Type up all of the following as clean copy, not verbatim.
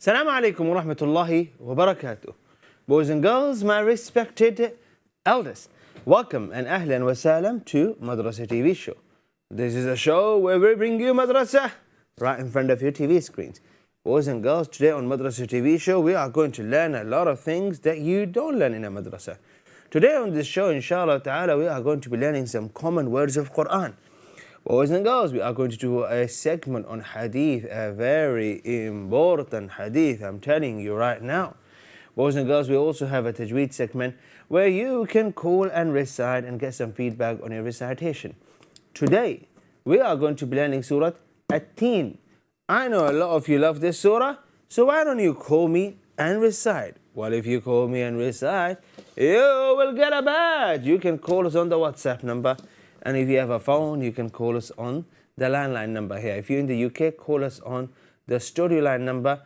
Assalamu alaikum wa rahmatullahi wa barakatuh. Boys and girls, my respected elders, welcome and ahlan wa salam to Madrasa TV show. This is a show where we bring you Madrasa right in front of your TV screens. Boys and girls, today on Madrasa TV show, we are going to learn a lot of things that you don't learn in a madrasa. Today on this show, inshallah ta'ala, we are going to be learning some common words of Quran. Boys and girls, we are going to do a segment on hadith, a very important hadith, I'm telling you right now. Boys and girls, we also have a tajweed segment where you can call and recite and get some feedback on your recitation. Today, we are going to be learning Surah At-Teen. I know a lot of you love this surah, so why don't you call me and recite? Well, if you call me and recite, you will get a badge. You can call us on the WhatsApp number. And if you have a phone, you can call us on the landline number here. If you're in the UK, call us on the studio line number.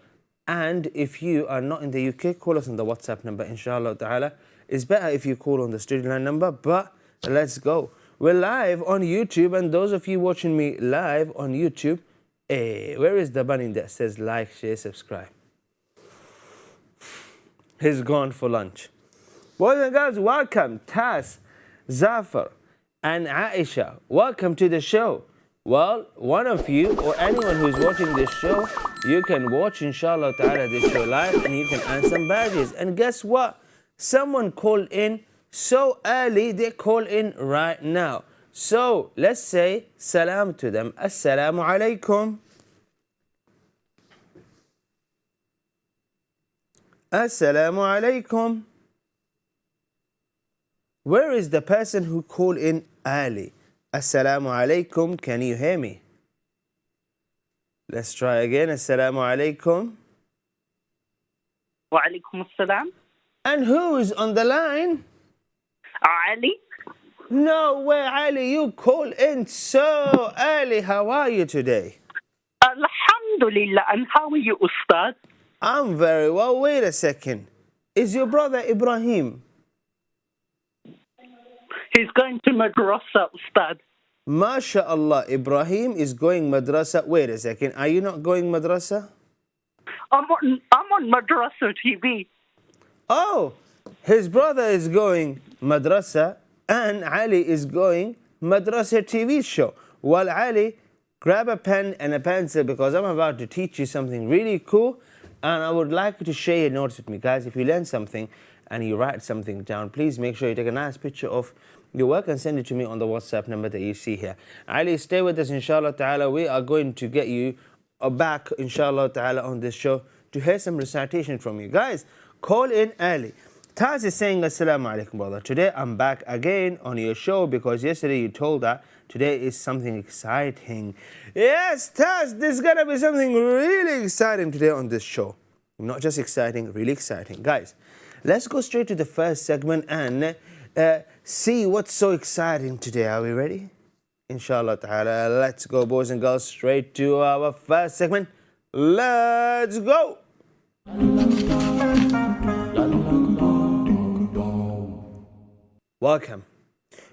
And if you are not in the UK, call us on the WhatsApp number, inshallah ta'ala. It's better if you call on the studio line number, but let's go. We're live on YouTube, and those of you watching me live on YouTube, where is the bunny that says like, share, subscribe? He's gone for lunch. Boys and girls, welcome. Taz, Zafar, and Aisha, welcome to the show. Well, one of you or anyone who's watching this show, you can watch inshallah ta'ala this show live and you can earn some badges. And guess what? Someone called in so early, they call in right now. So let's say salam to them. Assalamu alaikum. Assalamu alaikum. Where is the person who called in early? Assalamu alaikum. Can you hear me? Let's try again. Assalamu alaikum. Wa alaikum assalam. And who is on the line? Ali. No way, Ali. You call in so early. How are you today? Alhamdulillah. And how are you, Ustaz? I'm very well. Wait a second. Is your brother Ibrahim? He's going to Madrasa, Ustad. MashaAllah, Ibrahim is going Madrasa. Wait a second, are you not going Madrasa? I'm on Madrasa TV. Oh, his brother is going Madrasa and Ali is going Madrasa TV show. Well, Ali, grab a pen and a pencil because I'm about to teach you something really cool and I would like you to share your notes with me. Guys, if you learn something and you write something down, please make sure you take a nice picture of your work and send it to me on the WhatsApp number that you see here. Ali, stay with us, inshallah ta'ala. We are going to get you back, inshallah ta'ala, on this show to hear some recitation from you. Guys, call in early. Taz is saying, Assalamu alaikum, brother. Today I'm back again on your show because yesterday you told that today is something exciting. Yes, Taz, there's gonna be something really exciting today on this show. Not just exciting, really exciting. Guys, let's go straight to the first segment and see what's so exciting today. Are we ready? Inshallah ta'ala. Let's go, boys and girls, straight to our first segment. Let's go. Welcome.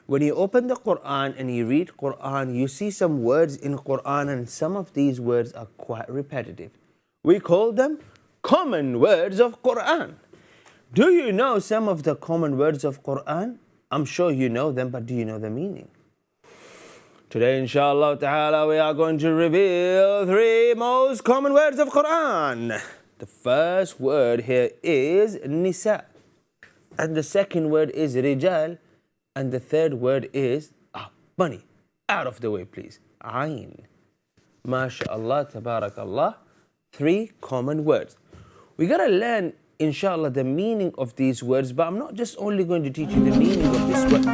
When you open the Quran and you read Quran, you see some words in Quran and some of these words are quite repetitive. We call them common words of Quran. Do you know some of the common words of Quran? I'm sure you know them, but do you know the meaning? Today, inshallah ta'ala, we are going to reveal 3 most common words of Quran. The first word here is nisa. And the second word is rijal. And the third word is bunny. Out of the way, please. Ayn. MashaAllah, tabarakallah. 3 common words. We gotta learn, inshallah, the meaning of these words, but I'm not just only going to teach you the meaning of this word.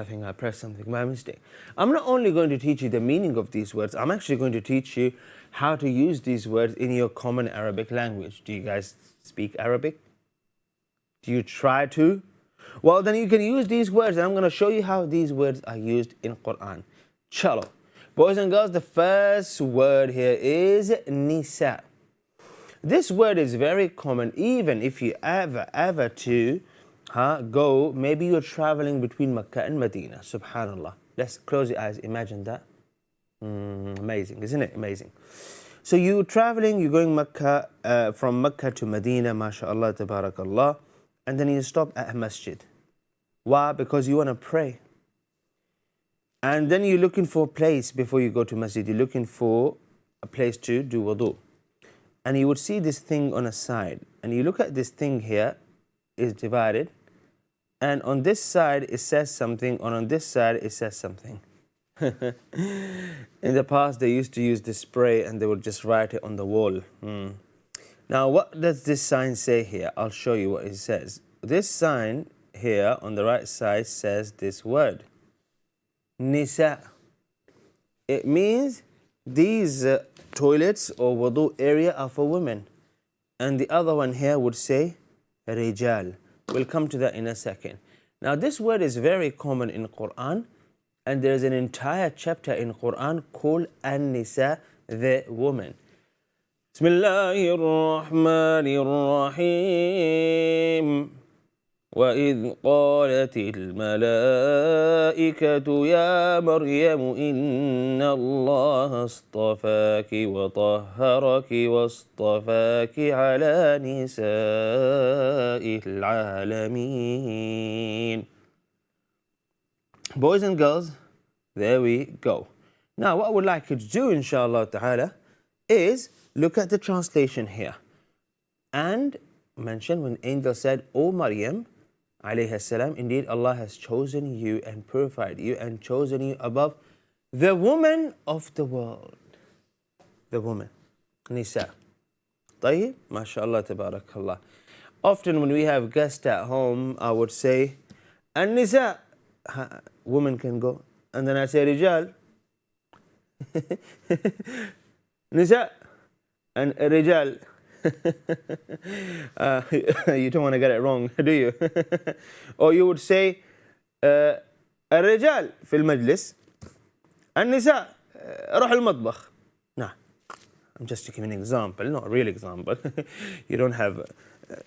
I think I pressed something by mistake. I'm not only going to teach you the meaning of these words, I'm actually going to teach you how to use these words in your common Arabic language. Do you guys speak Arabic? Do you try to? Well, then you can use these words, and I'm going to show you how these words are used in Quran. Chalo. Boys and girls, the first word here is nisa. This word is very common, even if you ever to go, maybe you're traveling between Mecca and Medina. Subhanallah. Let's close your eyes. Imagine that. Amazing, isn't it? Amazing. So you're traveling, you're going Mecca, from Mecca to Medina, mashallah, tabarakallah, and then you stop at a masjid. Why? Because you want to pray. And then you're looking for a place before you go to masjid. You're looking for a place to do wudu. And you would see this thing on a side. And you look at this thing here, is divided. And on this side, it says something. And on this side, it says something. In the past, they used to use this spray and they would just write it on the wall. Now, what does this sign say here? I'll show you what it says. This sign here on the right side says this word. Nisa. It means these toilets or wudu area are for women. And the other one here would say rijal. We'll come to that in a second. Now this word is very common in Quran, and there's an entire chapter in Quran called An-Nisa, the woman. Bismillahir Rahmanir Rahim. وإذ قالت الملائكة يا مريم إن الله اصطفاك وطهرك واصطفاك على نساء العالمين. Boys and girls, there we go. Now what I would like you to do, inshallah ta'ala, is look at the translation here and mention when the angel said, O Maryam, alayhi salam, indeed Allah has chosen you and purified you and chosen you above the woman of the world. The woman. Nisa. طيب, mashallah, tabarakallah. Often when we have guests at home, I would say, An-Nisa, women can go. And then I say, Rijal. Nisa and Rijal. You don't want to get it wrong, do you? Or you would say الرجال في المجلس النساء روح المطبخ. Nah, I'm just giving an example, not a real example. You don't have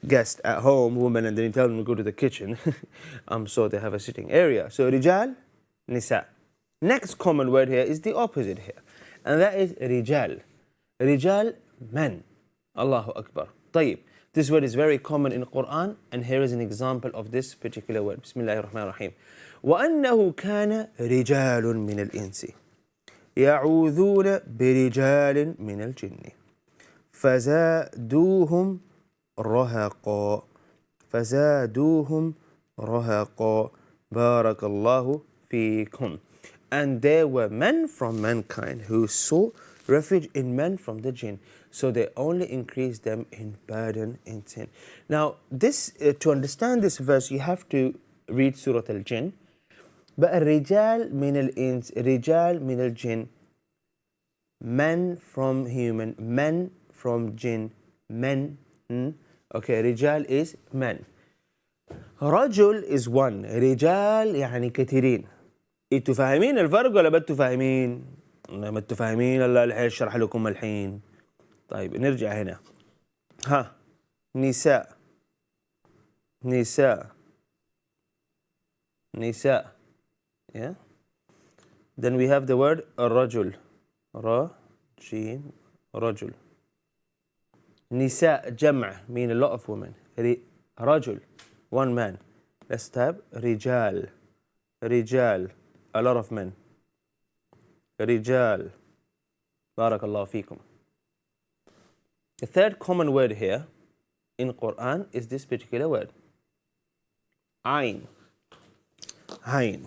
guests at home, women, and then you tell them to go to the kitchen. So they have a sitting area. So رجال, نساء. Next common word here is the opposite here, and that is رجال. رجال, men. Allahu Akbar. طيب. This word is very common in Quran, and here is an example of this particular word. Bismillahir Rahmanir Rahim. وَأَنَّهُ كَانَ رِجَالٌ مِنَ الْإِنسِ يَعُوذُونَ بِرِجَالٍ مِنَ الْجِنِّ فَزَادُوهُمْ رَهَقًا فَزَادُوهُمْ رَهَقًا بَارَكَ اللَّهُ فِيكُمْ. And there were men from mankind who sought refuge in men from the jinn, so they only increased them in burden, in sin. Now, this to understand this verse, you have to read Surah Al-Jinn. But الرجال من الإنس, رجال من الجن, men from human, men from jinn, men. Okay, رجال is men. رجل is one. رجال يعني كثيرين. انتوا فاهمين الفرق ولا بدتوا فاهمين؟ ما انتوا فاهمين الله الحين اشرح لكم الحين. طيب نرجع هنا. ها نساء نساء نساء. Yeah. Then we have the word الرجل. رجل. رجل. نساء جمع, mean a lot of women. رجل, one man. Let's type رجال. رجال, a lot of men. رجال. بارك الله فيكم. The third common word here in Quran is this particular word. Ayn. Ayn.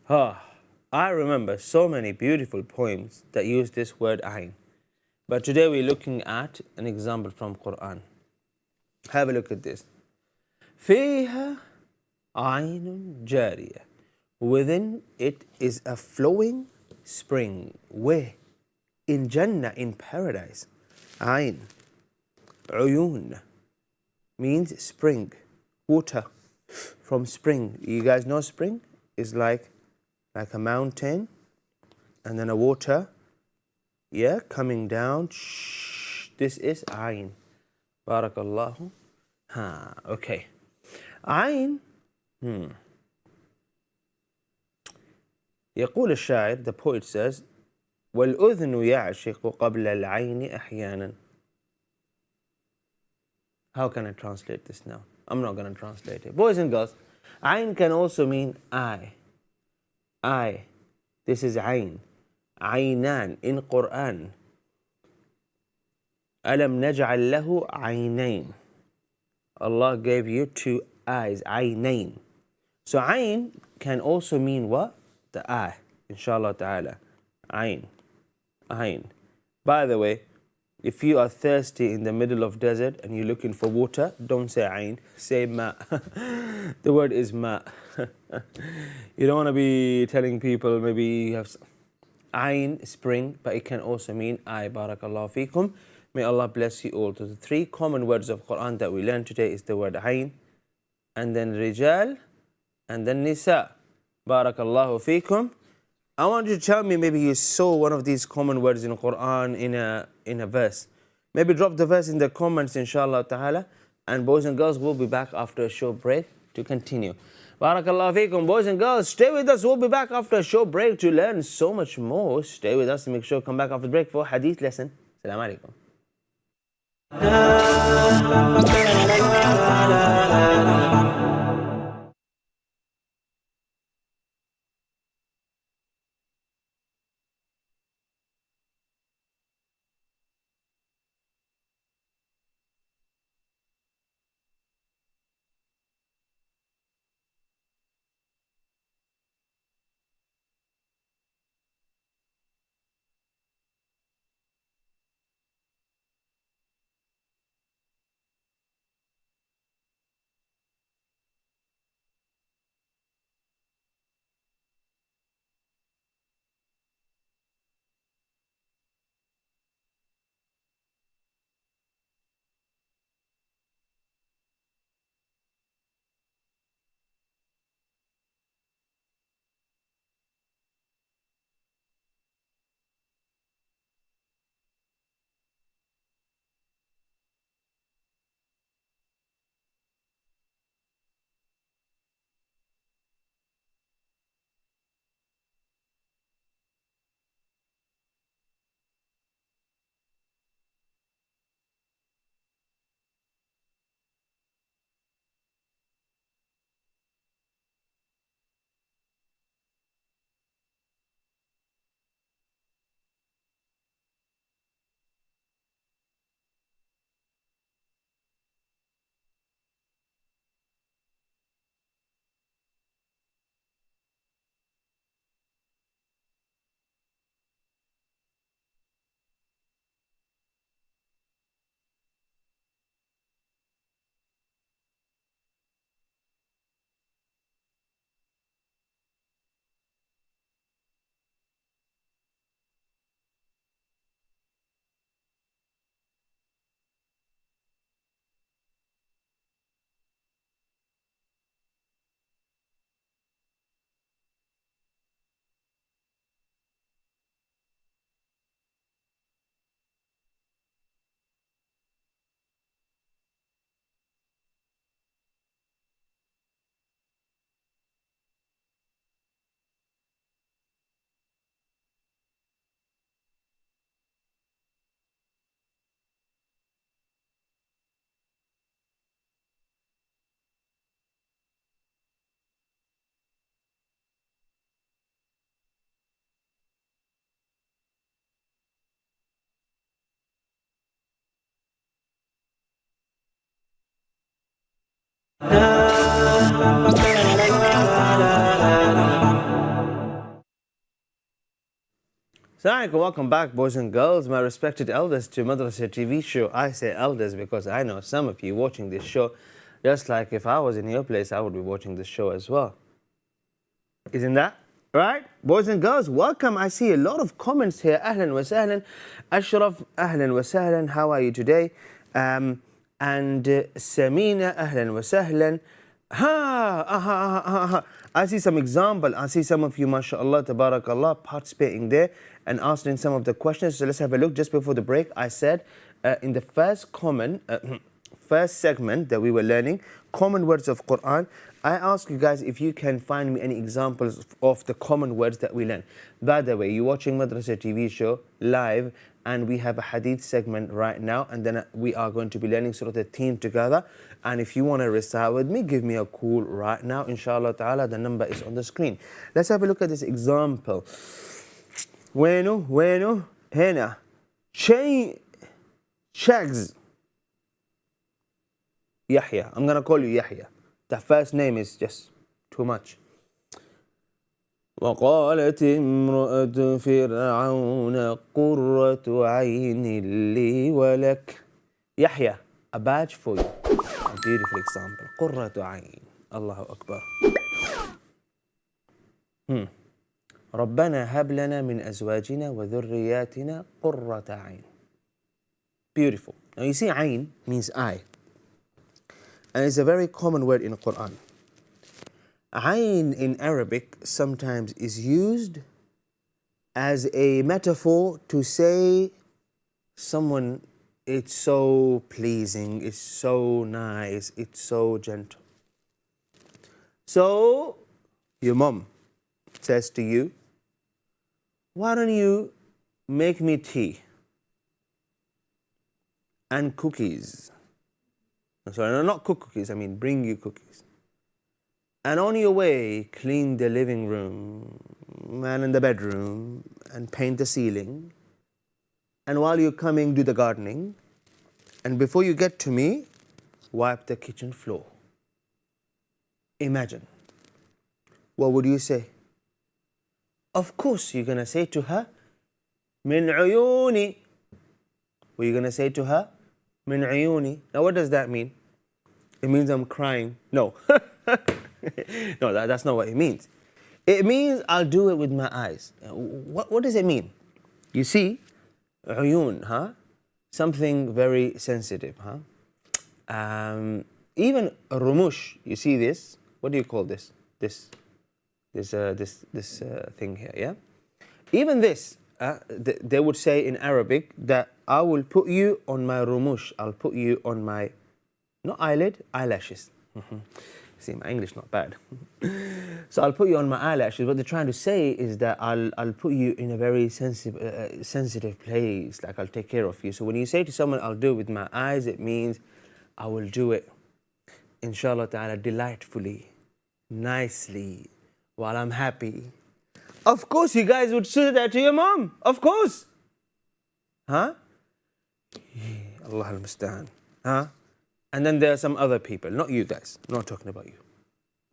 I remember so many beautiful poems that use this word ayn. But today we're looking at an example from Quran. Have a look at this. فيها Aynun jariyah. Within it is a flowing spring. Where? In Jannah, in paradise. Ayn. Uyun means spring, water from spring. You guys know spring is like a mountain and then a water, yeah, coming down. This is Ayn. Barakallahu. Okay. Ayn. يقول الشاعر, the poet says, والأذن يعشق قبل العين أحيانا. How can I translate this now? I'm not going to translate it. Boys and girls, Ayn can also mean eye. Eye. This is Ayn. Aynan in Quran. ألم نجعل له عينين. Allah gave you two eyes. Aynain. So Ayn can also mean what? The eye. Inshallah ta'ala. Ayn. Ayn. By the way, if you are thirsty in the middle of desert and you're looking for water, don't say Ayn, say Ma. The word is Ma. You don't want to be telling people maybe you have Ayn, spring, but it can also mean eye. Barakallahu feekum. May Allah bless you all. So the three common words of Quran that we learned today is the word Ayn, and then Rijal, and then Nisa. Barakallahu feekum. I want you to tell me maybe you saw one of these common words in Quran in a verse. Maybe drop the verse in the comments, inshallah ta'ala. And boys and girls, we'll be back after a short break to continue. Barakallahu feekum. Boys and girls, stay with us. We'll be back after a short break to learn so much more. Stay with us and make sure to come back after the break for Hadith lesson. Assalamu alaikum. Assalamualaikum, welcome back, boys and girls, my respected elders, to Madrasa TV show. I say elders because I know some of you watching this show Just like if I was in your place, I would be watching this show as well. Isn't that right? Boys and girls, welcome. I see a lot of comments here. Ahlan wa sahlan. Ashraf, ahlan wa sahlan. How are you today? And Samina, ahlan wa sahlan. I see some example. I see some of you, mashallah, tabarakallah, participating there and answering some of the questions. So let's have a look. Just before the break, I said in the first segment that we were learning, common words of Quran, I asked you guys if you can find me any examples of the common words that we learn. By the way, you're watching Madrasa TV show live, and we have a hadith segment right now, and then we are going to be learning Surah the theme together. And if you want to recite with me, give me a call right now, inshallah ta'ala. The number is on the screen. Let's have a look at this example. Bueno, hena, shags. Yahya. I'm going to call you Yahya. The first name is just too much. وقالت امرأة فرعون قرة عين لي ولك. Yahya, a badge for you. A beautiful example. قرة عين. Allahu Akbar. ربنا هب لنا من أزواجنا وذرياتنا قرة عين. Beautiful. Now you see عين means eye. And it's a very common word in the Quran. Ayn in Arabic sometimes is used as a metaphor to say someone, it's so pleasing, it's so nice, it's so gentle. So your mom says to you, why don't you make me tea and cookies? Sorry, no, not cook cookies, I mean bring you cookies. And on your way, clean the living room and in the bedroom and paint the ceiling. And while you're coming, do the gardening. And before you get to me, wipe the kitchen floor. Imagine. What would you say? Of course, you're going to say to her, min uyuni. What are you going to say to her? Min uyuni. Now, what does that mean? It means I'm crying. No. No, that's not what it means. It means I'll do it with my eyes. What does it mean? You see, uyun, huh? Something very sensitive, huh? Even rumush, you see this? What do you call this? This thing here, yeah? Even this, they would say in Arabic that I will put you on my rumush. I'll put you on my, not eyelid, eyelashes. See, my English not bad. So I'll put you on my eyelashes. What they're trying to say is that I'll put you in a very sensitive place, like I'll take care of you. So when you say to someone, I'll do it with my eyes, it means I will do it, inshallah ta'ala, delightfully, nicely, while I'm happy. Of course, you guys would say that to your mom. Of course. Huh? Allah al-Musta'an. Huh? And then there are some other people, not you guys, I'm not talking about you.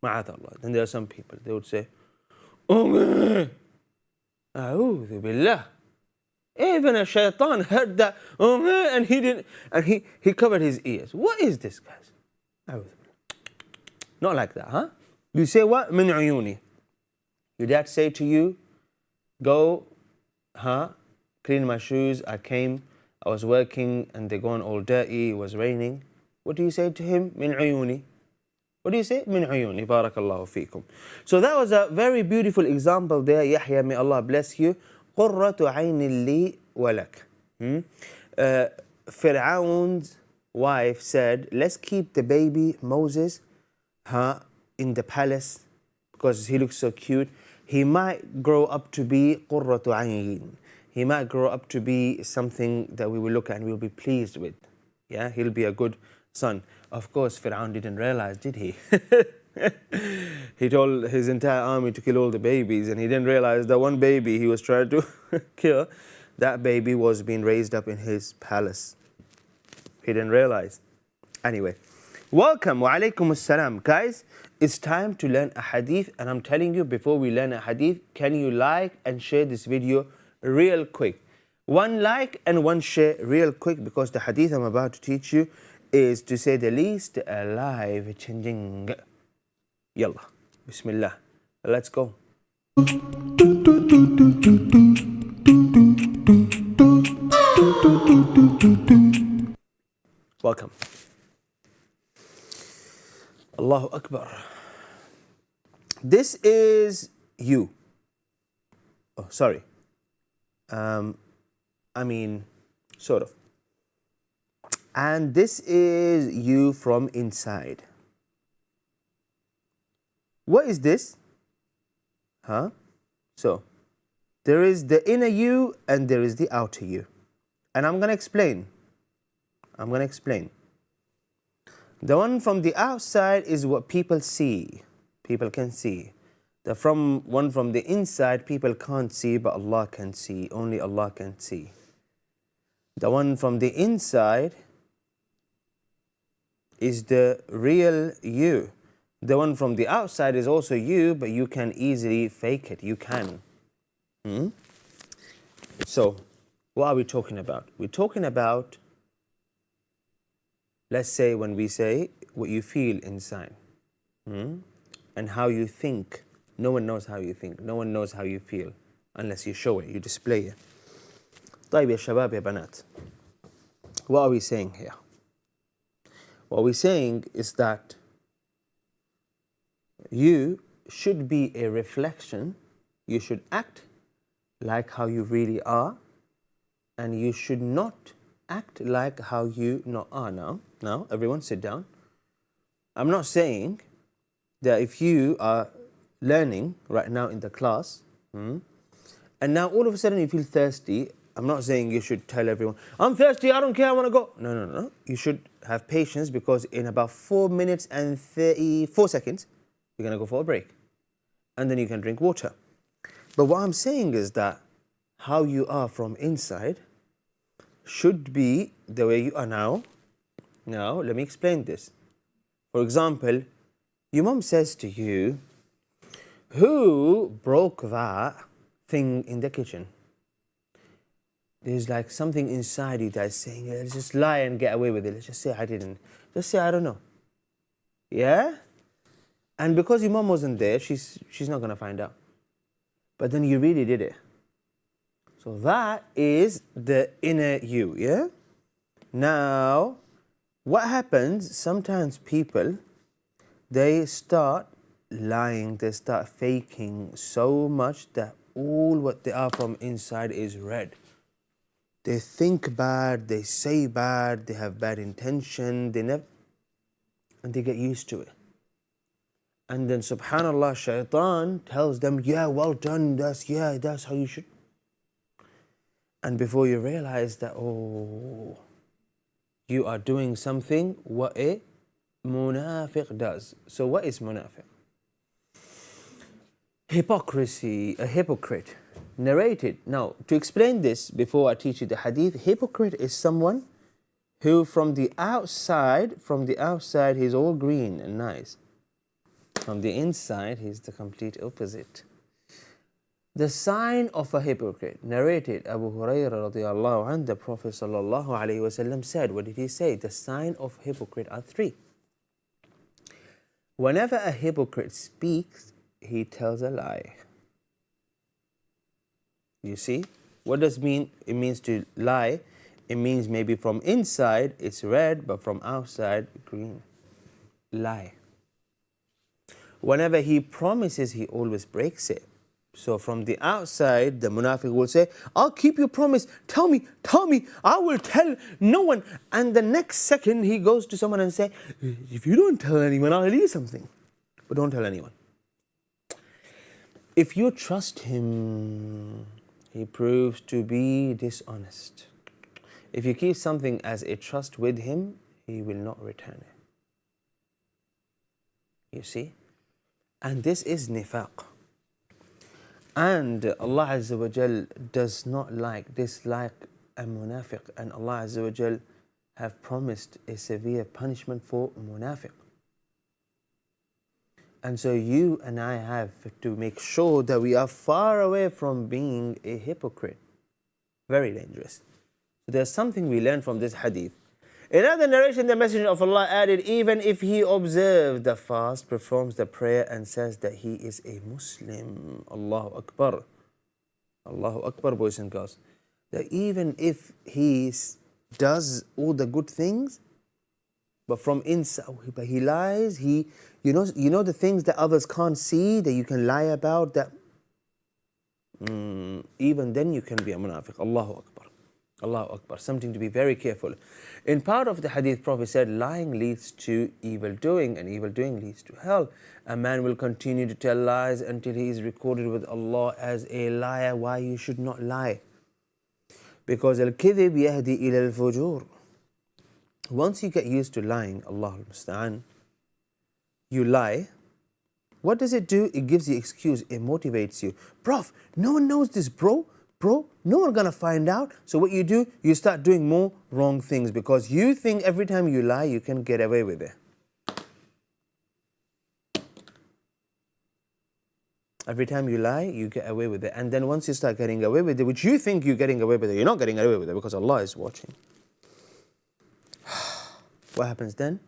Ma'adallah. Then there are some people, they would say, A'udhu billah. Even a shaitan heard that, and he didn't, and he covered his ears. What is this, guys? Not like that, huh? You say what? Min uyuni. Your dad say to you, go, clean my shoes. I was working, and they're going all dirty, it was raining. What do you say to him? Min uyuni. What do you say? Min uyuni. Barakallahu feekum. So that was a very beautiful example there. Yahya, may Allah bless you. Qurratu aynin li walak. Fir'aun's wife said, let's keep the baby Moses in the palace because he looks so cute. He might grow up to be qurratu ayn. He might grow up to be something that we will look at and we'll be pleased with. Yeah, he'll be a good son. Of course, Fir'aun didn't realize, did he? He told his entire army to kill all the babies, and he didn't realize that one baby he was trying to kill, that baby was being raised up in his palace. He didn't realize. Anyway, welcome. Wa alaikum assalam. Guys, it's time to learn a hadith, and I'm telling you, before we learn a hadith, can you like and share this video real quick? One like and one share real quick, because the hadith I'm about to teach you is, to say the least, life-changing. Yalla, Bismillah, let's go. Welcome. Allahu Akbar. This is you. Oh, sorry. Sort of. And this is you from inside. What is this? So, there is the inner you and there is the outer you. And I'm going to explain. The one from the outside is what people see. People can see. The one from the inside, people can't see, but Allah can see. Only Allah can see. The one from the inside is the real you. The one from the outside is also you, but you can easily fake it. You can. So, what are we talking about? We're talking about, let's say, when we say what you feel inside and how you think. No one knows how you think. No one knows how you feel unless you show it, you display it. طيب يا شباب يا بنات. What are we saying here? What we're saying is that you should be a reflection. You should act like how you really are, and you should not act like how you not are now. Now, everyone sit down. I'm not saying that if you are learning right now in the class, and now all of a sudden you feel thirsty, I'm not saying you should tell everyone, I'm thirsty, I don't care, I want to go. No. You should have patience, because in about 4 minutes and 34 seconds, you're going to go for a break. And then you can drink water. But what I'm saying is that how you are from inside should be the way you are now. Now, let me explain this. For example, your mom says to you, who broke that thing in the kitchen? There's like something inside you that's saying, let's just lie and get away with it. Let's just say I didn't. Just say I don't know. Yeah? And because your mom wasn't there, she's not going to find out. But then you really did it. So that is the inner you, yeah? Now, what happens, sometimes people, they start lying, they start faking so much that all what they are from inside is red. They think bad, they say bad, they have bad intention, and they get used to it. And then subhanallah, shaitan tells them, yeah, well done, that's how you should. And before you realize that, you are doing something what a munafiq does. So what is munafiq? Hypocrisy, a hypocrite. Narrated. Now, to explain this before I teach you the hadith, hypocrite is someone who from the outside, he's all green and nice. From the inside, he's the complete opposite. The sign of a hypocrite, narrated Abu Hurairah radiallahu anhu, the Prophet sallallahu alayhi wasallam said, what did he say? The sign of hypocrite are 3. Whenever a hypocrite speaks, he tells a lie. You see? What does it mean? It means to lie. It means maybe from inside it's red, but from outside green. Lie. Whenever he promises, he always breaks it. So from the outside, the munafiq will say, I'll keep your promise. Tell me, I will tell no one. And the next second, he goes to someone and say, if you don't tell anyone, I'll tell you something. But don't tell anyone. If you trust him, he proves to be dishonest. If you keep something as a trust with him, he will not return it. You see? And this is nifaq. And Allah Azza wa Jal does not dislike a munafiq. And Allah Azza wa Jal have promised a severe punishment for munafiq. And so you and I have to make sure that we are far away from being a hypocrite. Very dangerous. So there's something we learn from this hadith. In another narration, the Messenger of Allah added, even if he observes the fast, performs the prayer, and says that he is a Muslim. Allahu Akbar. Allahu Akbar, boys and girls. That even if he does all the good things, but from inside, but he lies, you know the things that others can't see, that you can lie about, that even then you can be a munafiq. Allahu Akbar. Allahu Akbar. Something to be very careful. In part of the hadith, Prophet said, lying leads to evil doing, and evil doing leads to hell. A man will continue to tell lies until he is recorded with Allah as a liar. Why you should not lie? Because al-kidhib yahdi ila al-fujur. Once you get used to lying, Allahul Musta'an, you lie. What does it do? It gives you excuse. It motivates you. Prof, no one knows this, bro. Bro, no one's gonna find out. So what you do, you start doing more wrong things because you think every time you lie, you can get away with it. Every time you lie, you get away with it. And then once you start getting away with it, which you think you're getting away with it, you're not getting away with it because Allah is watching. What happens then?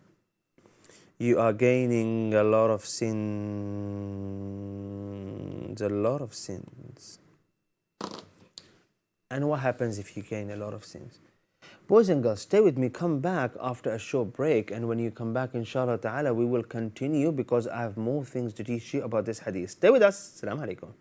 You are gaining a lot of sins. A lot of sins. And what happens if you gain a lot of sins? Boys and girls, stay with me. Come back after a short break. And when you come back, inshallah ta'ala, we will continue because I have more things to teach you about this hadith. Stay with us. Assalamu alaikum.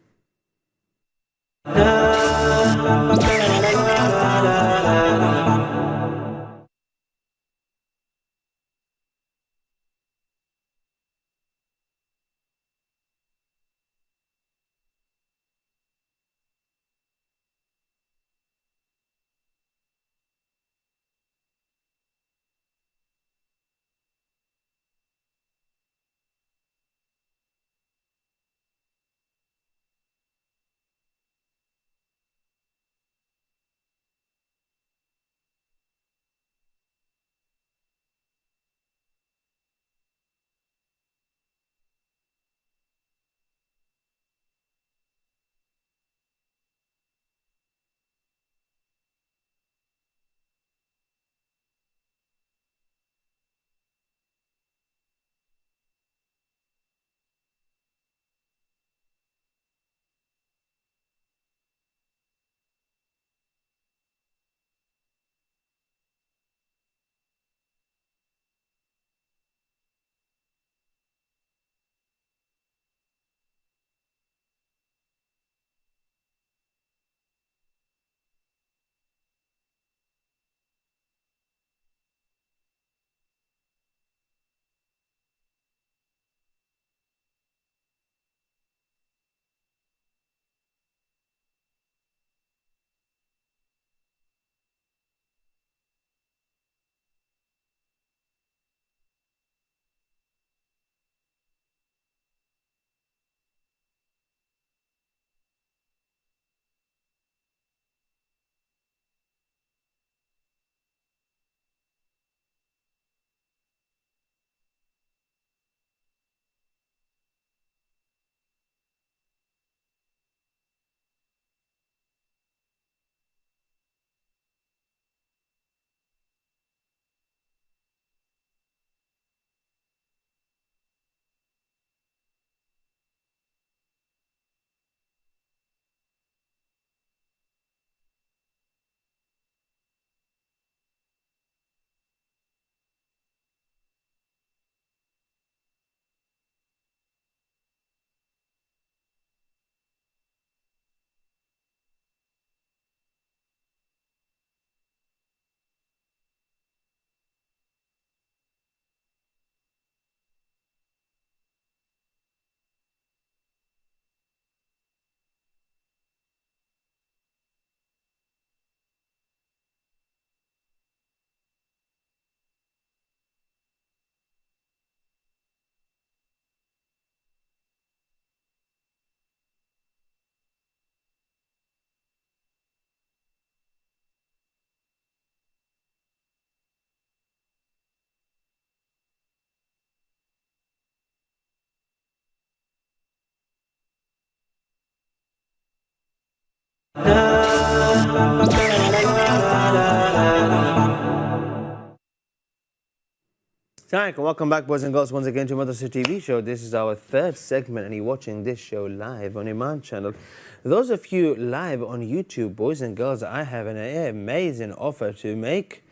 Assalamu alaikum. Welcome back, boys and girls, once again to Madrasa TV show. This is our third segment, and you're watching this show live on Eman Channel. Those of you live on YouTube, boys and girls, I have an amazing offer to make.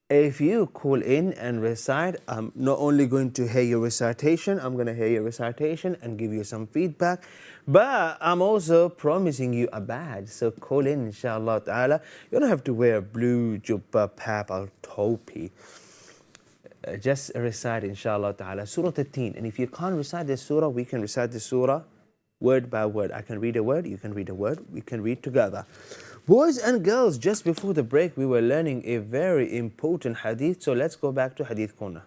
If you call in and recite, I'm not only going to hear your recitation, I'm going to hear your recitation and give you some feedback, but I'm also promising you a badge. So call in, inshallah ta'ala. You don't have to wear blue jubba, pap, or topi. Just recite, inshallah ta'ala, Surah 13. And if you can't recite this surah, we can recite the surah word by word. I can read a word, you can read a word, we can read together. Boys and girls, just before the break, we were learning a very important hadith. So let's go back to Hadith Corner.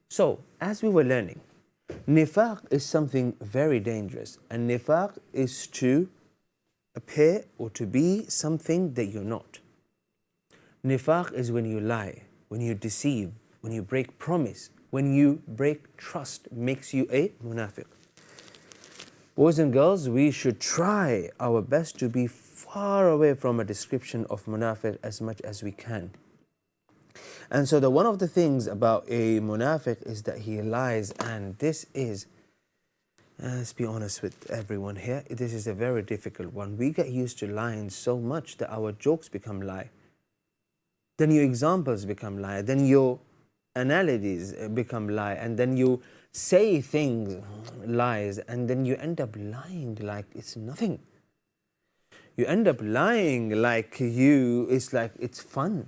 So, as we were learning, nifaq is something very dangerous. And nifaq is to appear or to be something that you're not. Nifaq is when you lie, when you deceive, when you break promise, when you break trust, makes you a munafiq. Boys and girls, we should try our best to be far away from a description of munafiq as much as we can. And so one of the things about a munafiq is that he lies, and this is, let's be honest with everyone here, this is a very difficult one. We get used to lying so much that our jokes become lie. Then your examples become lie. Then your analogies become lie. And then you say things, lies, and then you end up lying like it's nothing. You end up lying like it's like it's fun.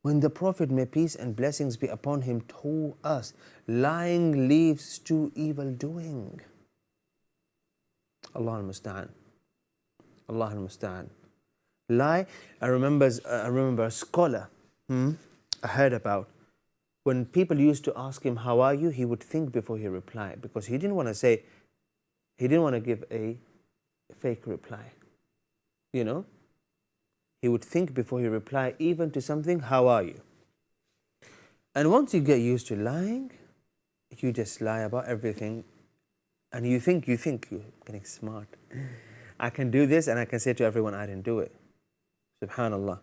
When the Prophet, may peace and blessings be upon him, told us, lying leads to evil doing. Allah al-Musta'an. Allah al-Musta'an. Lie, I remember a scholar I heard about. When people used to ask him, how are you? He would think before he replied, because he didn't want to give a fake reply. You know? He would think before he replied, even to something, how are you? And once you get used to lying, you just lie about everything. And you think you're getting smart. I can do this, and I can say to everyone, I didn't do it. Subhanallah.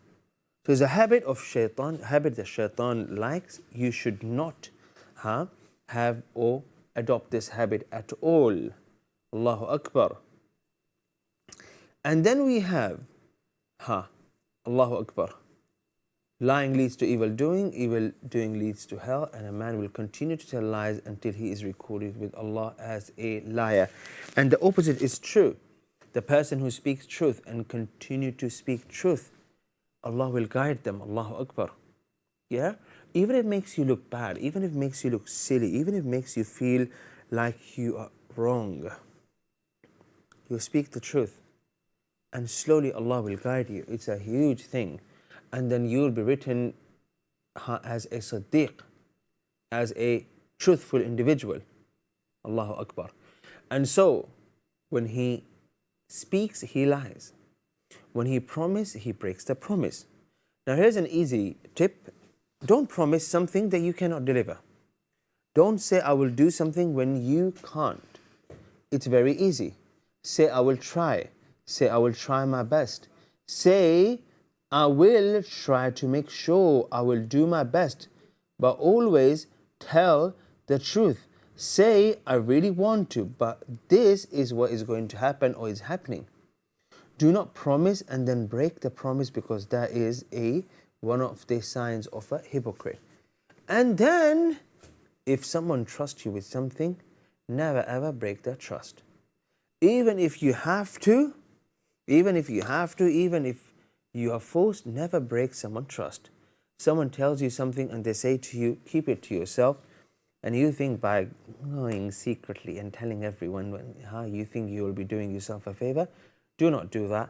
So it's a habit of shaitan, habit that shaitan likes. You should not have or adopt this habit at all. Allahu Akbar. And then we have, Allahu Akbar. Lying leads to evil doing leads to hell, and a man will continue to tell lies until he is recorded with Allah as a liar. And the opposite is true. The person who speaks truth and continue to speak truth, Allah will guide them. Allahu Akbar. Yeah? Even if it makes you look bad, even if it makes you look silly, even if it makes you feel like you are wrong, you speak the truth, and slowly Allah will guide you. It's a huge thing. And then you will be written as a Siddiq, as a truthful individual. Allahu Akbar. And so, when he speaks, he lies. When he promises, he breaks the promise. Now here's an easy tip. Don't promise something that you cannot deliver. Don't say, I will do something when you can't. It's very easy. Say, I will try. Say, I will try my best. Say, I will try to make sure I will do my best. But always tell the truth. Say, I really want to, but this is what is going to happen or is happening. Do not promise and then break the promise, because that is one of the signs of a hypocrite. And then, if someone trusts you with something, never ever break that trust. Even if you have to, even if you are forced, never break someone's trust. Someone tells you something and they say to you, keep it to yourself, and you think by going secretly and telling everyone, you think you will be doing yourself a favor. Do not do that.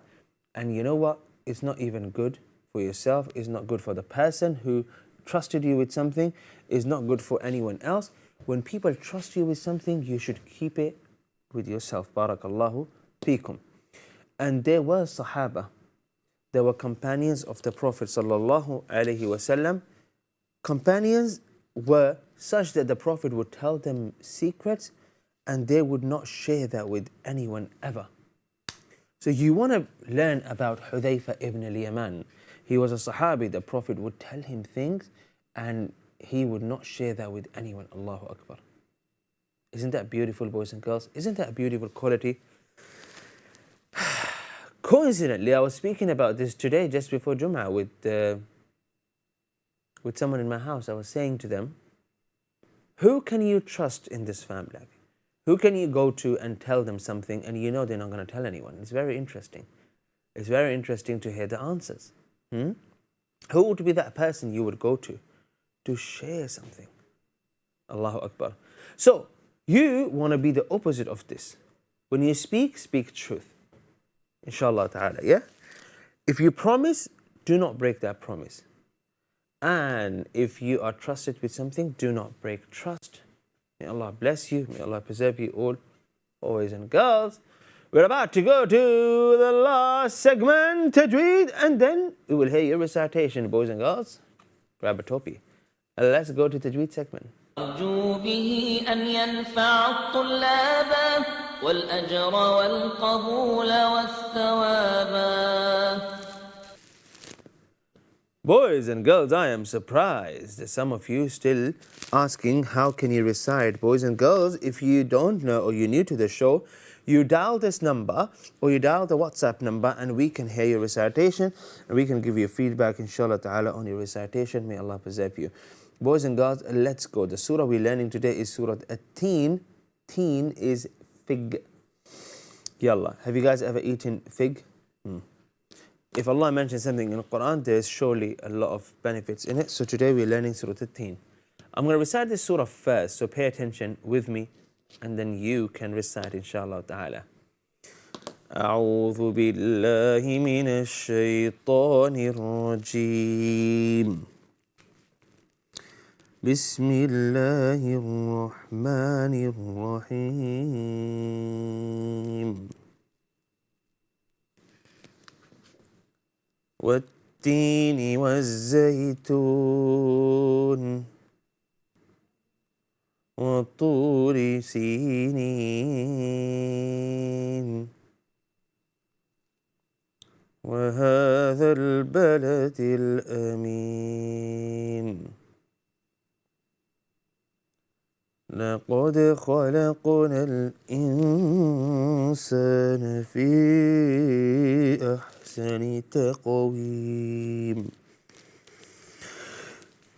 And you know what? It's not even good for yourself. It's not good for the person who trusted you with something. It's not good for anyone else. When people trust you with something, you should keep it with yourself. Barakallahu feekum. And there were Sahaba. There were companions of the Prophet sallallahu alaihi wasallam. Companions were such that the Prophet would tell them secrets and they would not share that with anyone ever. So you want to learn about Hudhayfa ibn al-Yaman. He was a Sahabi. The Prophet would tell him things and he would not share that with anyone. Allahu Akbar. Isn't that beautiful, boys and girls? Isn't that a beautiful quality? Coincidentally, I was speaking about this today just before Jum'ah with someone in my house. I was saying to them, who can you trust in this family? Who can you go to and tell them something and you know they're not going to tell anyone? It's very interesting. It's very interesting to hear the answers. Who would be that person you would go to share something? Allahu Akbar. So, you want to be the opposite of this. When you speak, speak truth. Inshallah ta'ala, yeah? If you promise, do not break that promise. And if you are trusted with something, do not break trust. May Allah bless you. May Allah preserve you all, boys and girls. We're about to go to the last segment, Tajweed, and then we will hear your recitation, boys and girls. Grab a topi. And let's go to Tajweed segment. أرجو به أن ينفع الطلاب والأجر والقبول والثواب. Boys and girls, I am surprised that some of you still asking how can you recite. Boys and girls, if you don't know or you're new to the show, you dial this number or you dial the WhatsApp number and we can hear your recitation and we can give you feedback inshallah ta'ala on your recitation. May Allah preserve you. Boys and girls, let's go. The surah we're learning today is Surah At-Teen. Teen is fig. Yallah. Have you guys ever eaten fig? If Allah mentions something in the Quran, there's surely a lot of benefits in it. So today we're learning Surah At-Teen. I'm going to recite this surah first, so pay attention with me, and then you can recite inshallah ta'ala. أعوذ بالله من الشيطان الرجيم. بسم الله الرحمن الرحيم. والتين والزيتون وطور سينين وهذا البلد الأمين لقد خلقنا الإنسان في أحسن تقويم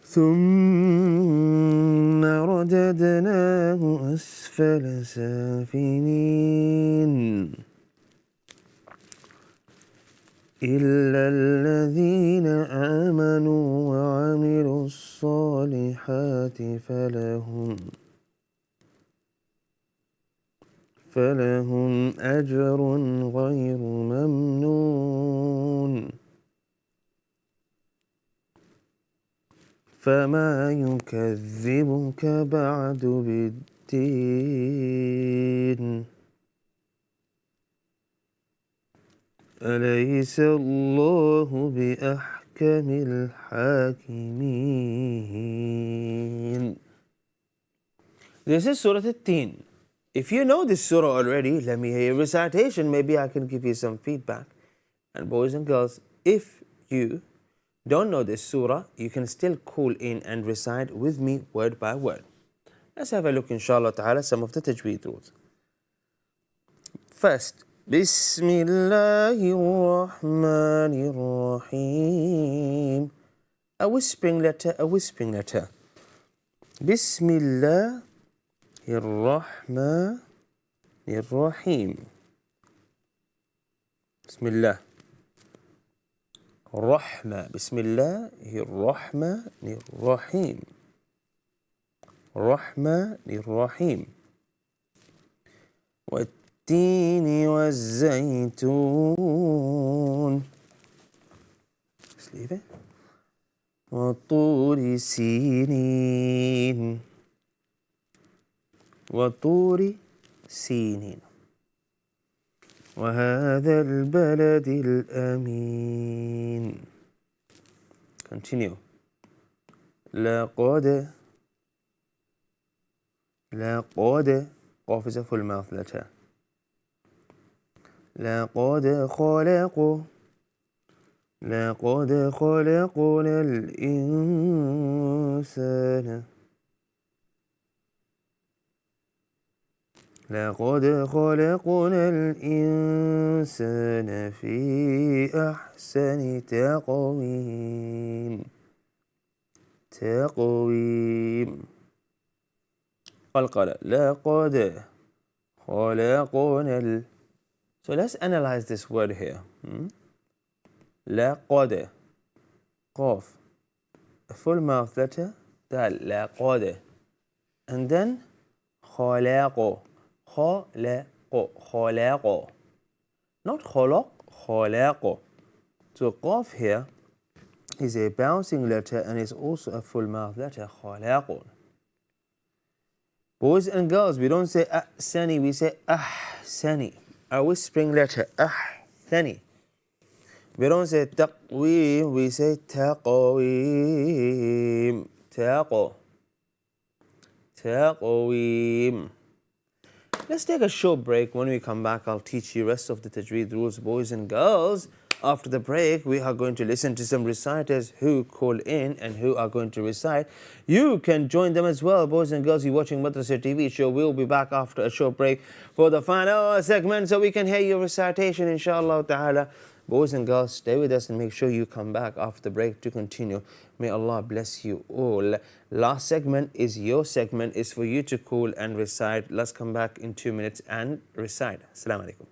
ثم رددناه أسفل سافلين إلا الذين آمنوا وعملوا الصالحات فلهم أجر غير ممنون فما يكذبك بعد بالدين أليس الله بأحكم الحاكمين. This is Surah At-Teen. If you know this surah already, let me hear your recitation. Maybe I can give you some feedback. And boys and girls, if you don't know this surah, you can still call in and recite with me word by word. Let's have a look, inshallah ta'ala, some of the Tajweed rules. First, Bismillahir Rahmanir Rahim. A whispering letter, a whispering letter. Bismillah. الرحمن الرحيم. بسم الله الرحمة. بسم الله الرحمن الرحيم. الرحمن الرحيم. والتين والزيتون. Just leave it. وطور سينين. وطور سينين وهذا البلد الأمين. Continue. لقد قاف is a full mouth letter. لقد خلقوا لقد خلقنا الإنسان لقد خلقنا الإنسان في أحسن تقويم قلقلة لقد خلقنا So let's analyze this word here. لقد قاف a full mouth letter دال لقد and then خلق خلق not خلق خلق So قاف here is a bouncing letter and is also a full mouth letter خلق Boys and girls, we don't say ahsani, we say ahsani. A whispering letter, ahsani. We don't say taqweem, we say taqweem. Taqweem. Let's take a short break. When we come back, I'll teach you rest of the Tajweed rules, boys and girls. After the break, we are going to listen to some reciters who call in and who are going to recite. You can join them as well, boys and girls. You're watching Madrasa TV show. We'll be back after a short break for the final segment so we can hear your recitation, inshallah ta'ala. Boys and girls, stay with us and make sure you come back after the break to continue. May Allah bless you all. Last segment is your segment. It's for you to call and recite. Let's come back in 2 minutes and recite. Assalamu alaikum.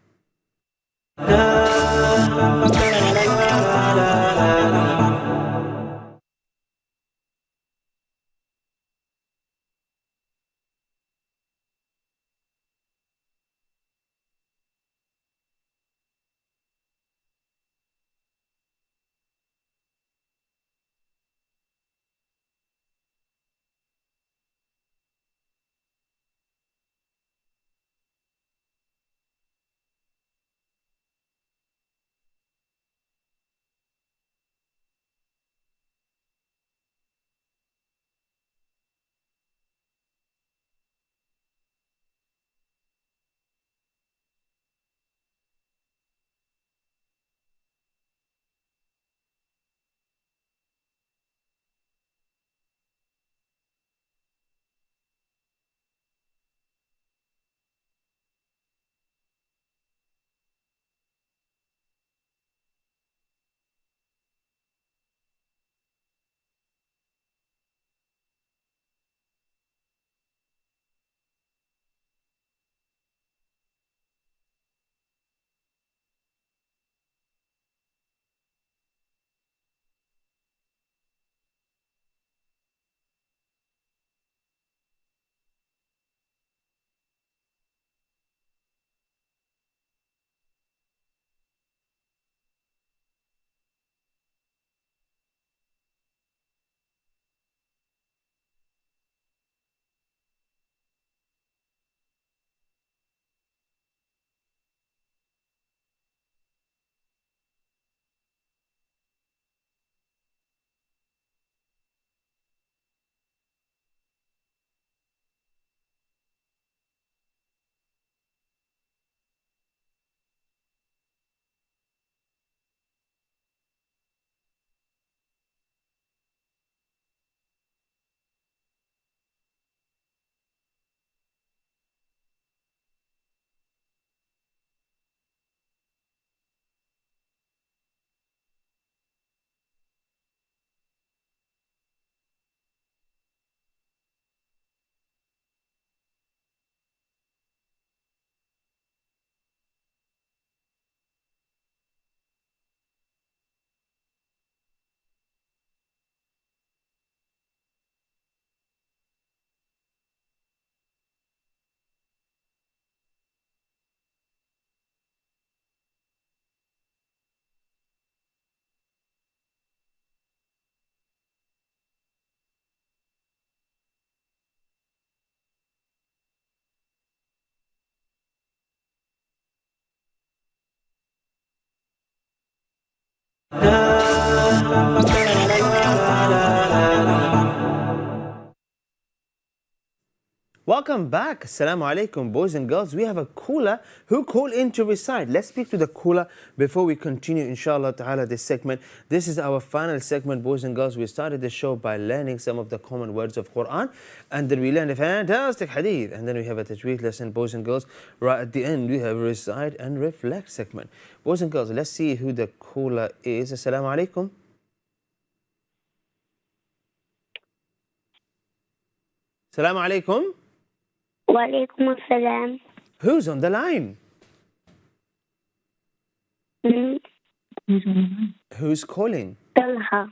Welcome back. Assalamu alaikum, boys and girls. We have a caller who called in to recite. Let's speak to the caller before we continue, inshallah ta'ala, this segment. This is our final segment, boys and girls. We started the show by learning some of the common words of Quran, and then we learned a fantastic hadith, and then we have a tajweed lesson, boys and girls. Right at the end, we have a recite and reflect segment. Boys and girls, let's see who the caller is. Assalamu alaikum. Assalamu alaikum. Walaikum assalam. Who's on the line? Who's calling? Talha.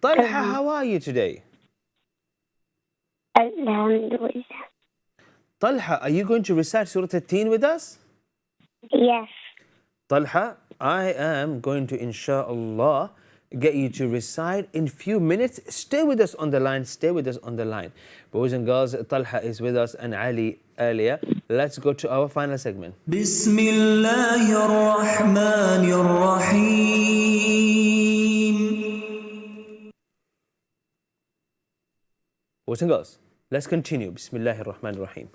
Talha, how are you today? Alhamdulillah. Talha, are you going to recite Surah 13 with us? Yes. Talha, I am going to, inshallah, get you to recite in few minutes. Stay with us on the line. Stay with us on the line. Boys and girls, Talha is with us and Ali earlier. Let's go to our final segment. Bismillahir Rahmanir Rahim. Boys and girls, let's continue. Bismillahir Rahmanir Rahim.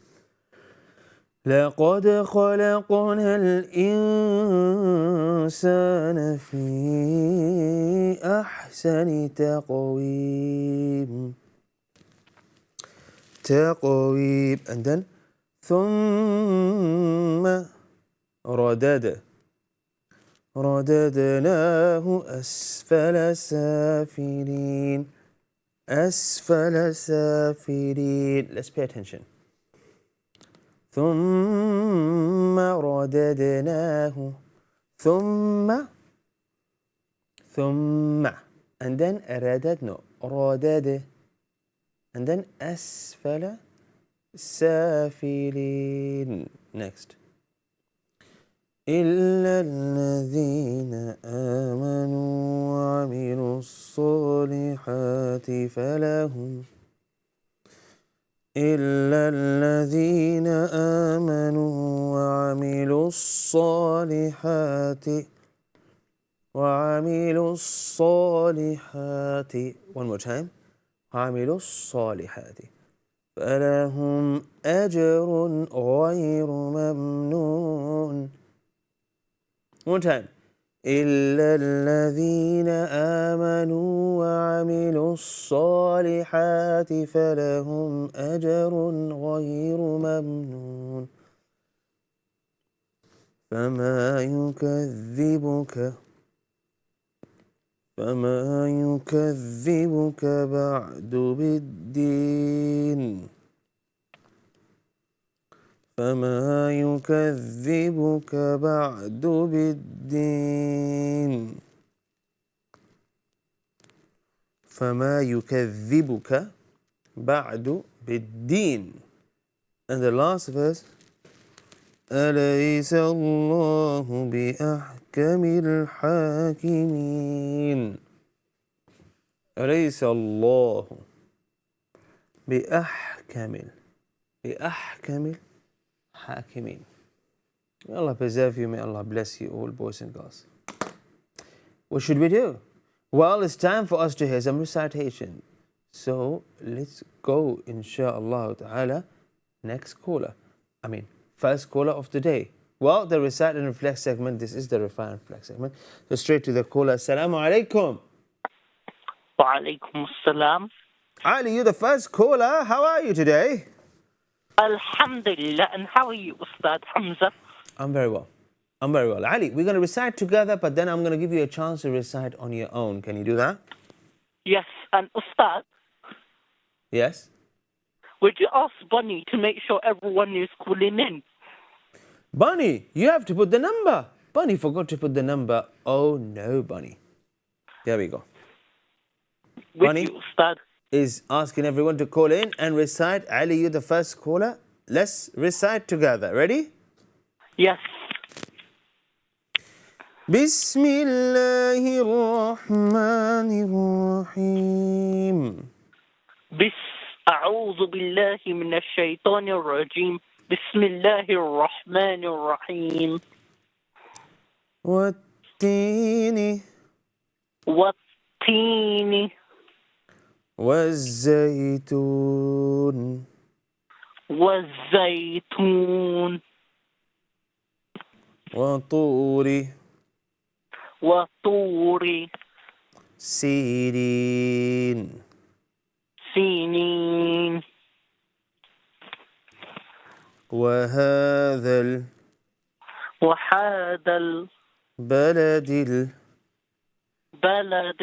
لقد خلقنا الإنسان في أحسن تقويم and then ثم رددناه أسفل سافلين. Let's pay attention. ثم رددناه ثم and then ردد and then أسفل سافلين. Next. إلا الذين آمنوا وعملوا الصالحات فلهم إلا الذين آمنوا وعملوا الصالحات one more time. وعملوا الصالحات فلهم أجر غير ممنون. One time. إلا الذين آمنوا وعملوا الصالحات فلهم أجر غير ممنون. فما يكذبك بعد بالدين. فما يكذبك بعد بالدين. فما يكذبك بعد بالدين. And the last verse. أليس الله بأحكم الحاكمين. أليس الله بأحكم الحاكمين. May Allah preserve you. May Allah bless you all, boys and girls. What should we do? Well, it's time for us to hear some recitation. So let's go, inshallah ta'ala. Next caller. First caller of the day. Well, the recite and reflect segment. This is the recite and reflect segment. So straight to the caller. Assalamu alaikum. Wa alaikum assalam. Ali, you're the first caller. How are you today? Alhamdulillah. And how are you, Ustaz Hamza? I'm very well. Ali, we're going to recite together, but then I'm going to give you a chance to recite on your own. Can you do that? Yes. And Ustaz, Yes? would you ask Bunny to make sure everyone is calling in? Bunny, you have to put the number. Bunny forgot to put the number. Oh no, Bunny. There we go. With Bunny you, Ustaz. is asking everyone to call in and recite. Ali, you're the first caller. Let's recite together. Ready? Yes. بسم الله الرحمن الرحيم. أعوذ بالله من الشيطان الرجيم. بسم الله الرحمن الرحيم. والتين والتين والزيتون والزيتون وطور وطور سينين سنين وهذا وهذا البلد البلد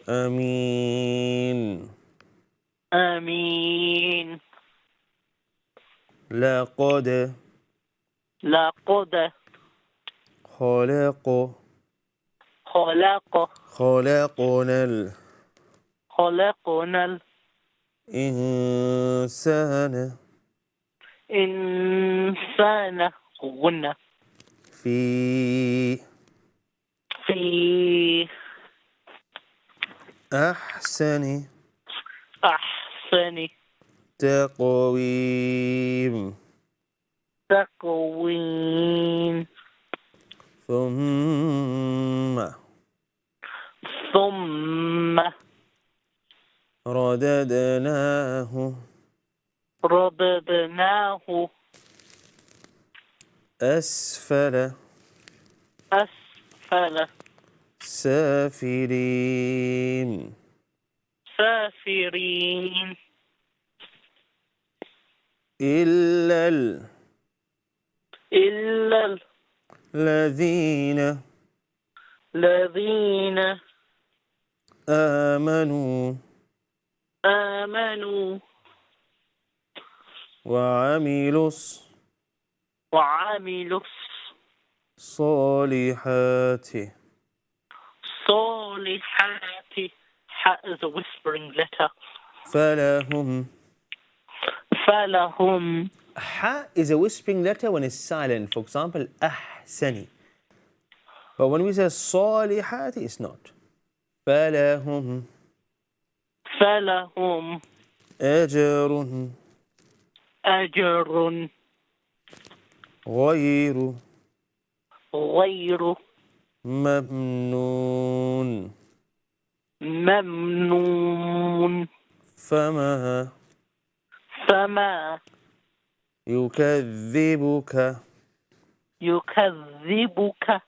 الأمين الأمين لقد لقد خلقنا خلقنا الإنسان الإنسان غنى في في أحسن أحسن تقويم تقويم ثم ثم رددناه أسفل أسفل سافلين سافرين إلا إلا الذين الذين آمنوا آمنوا وعملوا وعملوا الصالحات الصالحات. Ha is a whispering letter. فلهم فلهم Ha is a whispering letter when it's silent. For example, أحسن. But when we say صالحات, it's not. فلهم فلهم أجر أجر غير غير ممنون ممنون فما فما يكذبك يكذبك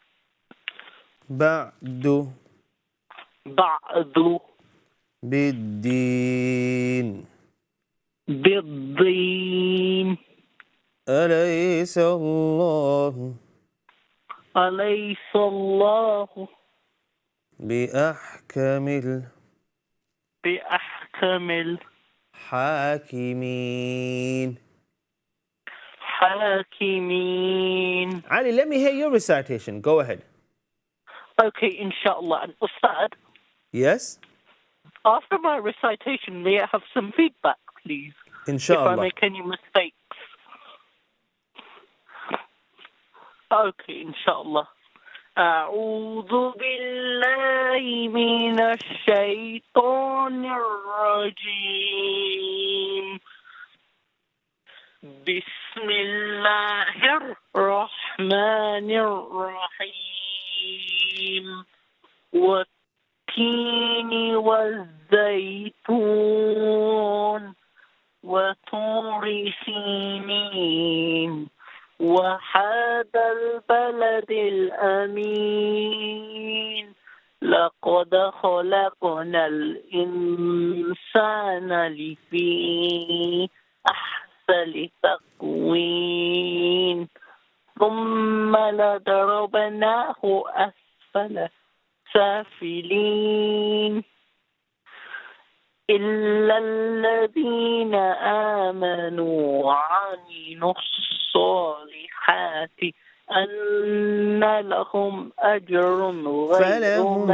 بعد بعد بالدين بالدين. أليس الله أليس الله بأحكم بأحكم الحاكمين. الحاكمين. Ali, let me hear your recitation. Go ahead. Okay, inshallah. And Ustad, Yes? after my recitation, may I have some feedback, please? If I Inshallah. make any mistakes. Okay, inshallah. أعوذ بالله من الشيطان الرجيم. بسم الله الرحمن الرحيم. والتين والزيتون وطور سينين وهذا البلد الأمين. لقد خلقنا الإنسان في أحسن تقويم ثم لضربناه أسفل سافلين إلا الذين آمنوا وعملوا الصالحات أن لهم أجر فلهم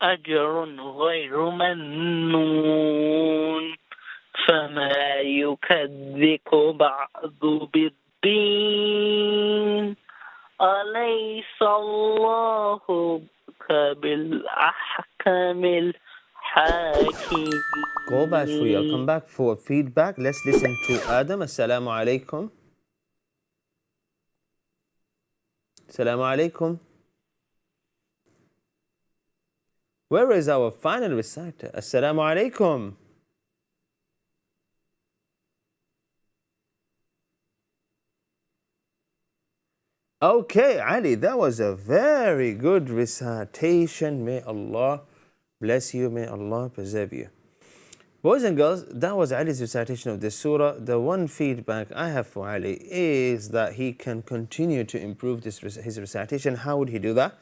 أجر غير ممنون فما يكذبك بعد بالدين. أليس الله بالأحكم الحاكمين. Go back for you. I'll come back for feedback. Let's listen to Adam. Assalamu alaikum. Assalamu alaikum. Where is our final reciter? Assalamu alaikum. Okay, Ali, that was a very good recitation. May Allah bless you. May Allah preserve you. Boys and girls, that was Ali's recitation of this surah. The one feedback I have for Ali is that he can continue to improve his recitation. How would he do that?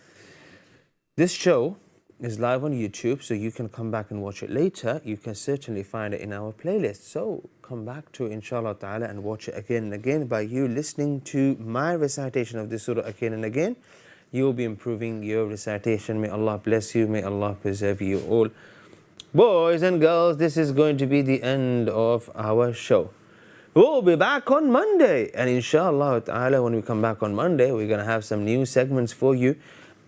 This show is live on YouTube, so you can come back and watch it later. You can certainly find it in our playlist. So come back to it, inshallah ta'ala, and watch it again and again. By you listening to my recitation of this surah again and again, you will be improving your recitation. May Allah bless you. May Allah preserve you all. Boys and girls, this is going to be the end of our show. We'll be back on Monday. And inshallah ta'ala, when we come back on Monday, we're going to have some new segments for you.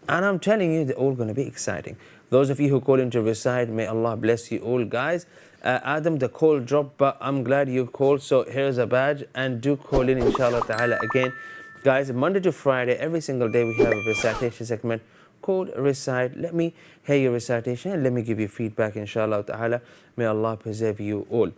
And I'm telling you, they're all going to be exciting. Those of you who call in to recite, may Allah bless you all, guys. Adam, the call dropped, but I'm glad you called. So here's a badge. And do call in, inshallah ta'ala, again. Guys, Monday to Friday, every single day, we have a recitation segment called Recite. Let me hear your recitation and let me give you feedback, inshallah ta'ala. May Allah preserve you all.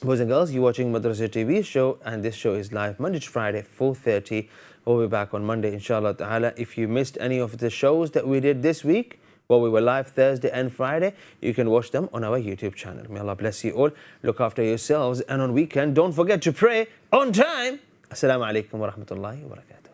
Boys and girls, you're watching Madrasa TV show, and this show is live Monday to Friday, 4:30. We'll be back on Monday, inshallah ta'ala. If you missed any of the shows that we did this week, well, we were live Thursday and Friday, you can watch them on our YouTube channel. May Allah bless you all. Look after yourselves, and on weekend, don't forget to pray on time. Assalamu alaikum wa rahmatullahi wa barakatuh.